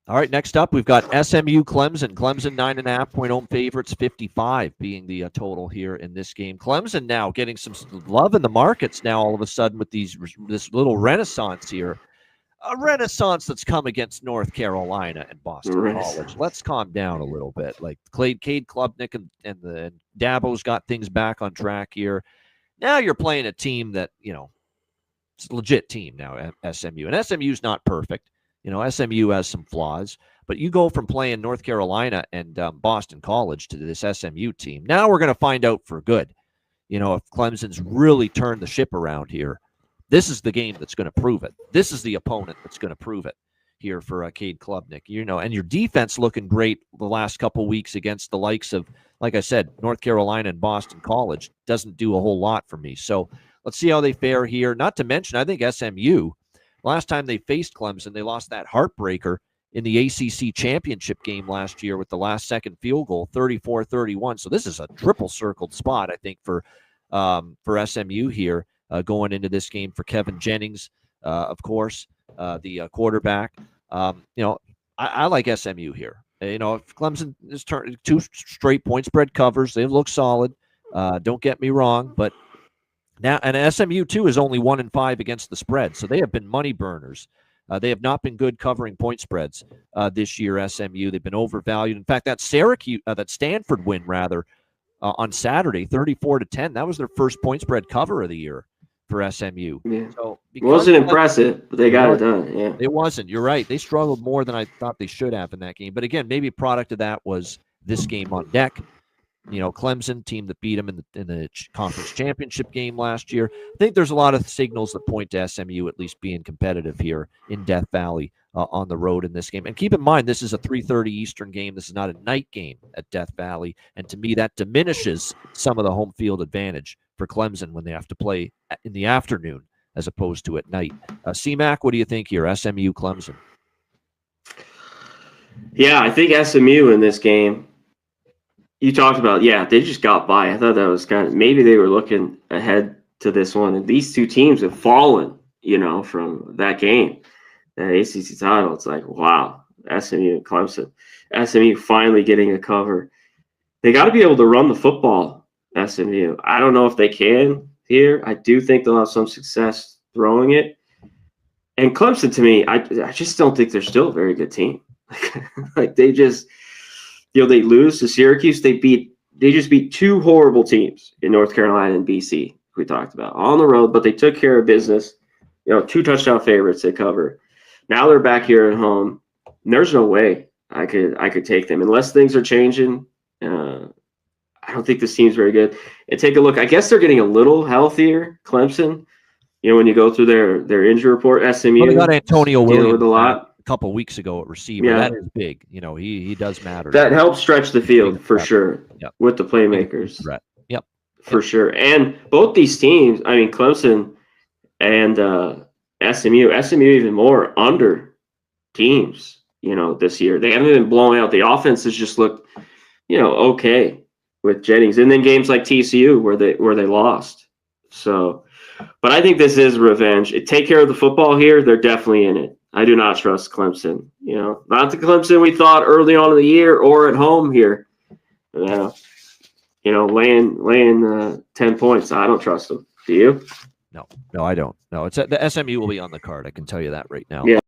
All right, next up, we've got SMU Clemson. Clemson 9.5-point home favorites, 55 being the total here in this game. Clemson now getting some love in the markets now all of a sudden with this little renaissance here. A renaissance that's come against North Carolina and Boston College. Let's calm down a little bit. Like Cade Klubnik and Dabo's got things back on track here. Now you're playing a team that, it's a legit team now, SMU. And SMU's not perfect. SMU has some flaws, but you go from playing North Carolina and Boston College to this SMU team. Now we're going to find out for good, if Clemson's really turned the ship around here. This is the game that's going to prove it. This is the opponent that's going to prove it here for Cade Klubnik. And your defense looking great the last couple weeks against the likes of, like I said, North Carolina and Boston College. Doesn't do a whole lot for me. So let's see how they fare here. Not to mention, I think SMU, last time they faced Clemson, they lost that heartbreaker in the ACC championship game last year with the last-second field goal, 34-31. So this is a triple-circled spot, I think, for SMU here going into this game for Kevin Jennings, of course, the quarterback. I like SMU here. If Clemson is turned 2 straight point spread covers, they look solid. Don't get me wrong, but now, and SMU, too, is only 1-5 against the spread, so they have been money burners. They have not been good covering point spreads this year, SMU. They've been overvalued. In fact, that Stanford win, on Saturday, 34-10, that was their first point spread cover of the year for SMU. Yeah. So it wasn't impressive, but they got it done. Yeah, it wasn't. You're right. They struggled more than I thought they should have in that game. But again, maybe a product of that was this game on deck. Clemson, team that beat them in the conference championship game last year. I think there's a lot of signals that point to SMU at least being competitive here in Death Valley on the road in this game. And keep in mind, this is a 3:30 Eastern game. This is not a night game at Death Valley. And to me, that diminishes some of the home field advantage for Clemson when they have to play in the afternoon as opposed to at night. C-Mac, what do you think here? SMU, Clemson. Yeah, I think SMU in this game, you talked about, they just got by. I thought that was maybe they were looking ahead to this one. And these two teams have fallen, from that game, that ACC title. It's like, wow, SMU and Clemson. SMU finally getting a cover. They got to be able to run the football, SMU. I don't know if they can here. I do think they'll have some success throwing it. And Clemson, to me, I just don't think they're still a very good team. Like they just – they lose to Syracuse. They just beat 2 horrible teams in North Carolina and BC, we talked about, on the road, but they took care of business. 2 touchdown favorites they cover. Now they're back here at home. There's no way I could take them unless things are changing. I don't think this team's very good. And take a look. I guess they're getting a little healthier, Clemson. When you go through their injury report, SMU. Well, they got Antonio Williams with a lot. A couple of weeks ago at receiver. Yeah. That is big. He does matter. That helps stretch the field for sure with the playmakers. Yep. For sure. And both these teams, Clemson and SMU even more under teams, this year. They haven't been blowing out. The offense has just looked, okay with Jennings. And then games like TCU where they lost. So, but I think this is revenge. Take care of the football here. They're definitely in it. I do not trust Clemson. Not the Clemson we thought early on in the year or at home here. Laying 10 points. I don't trust them. Do you? No, I don't. No, it's the SMU will be on the card. I can tell you that right now. Yeah.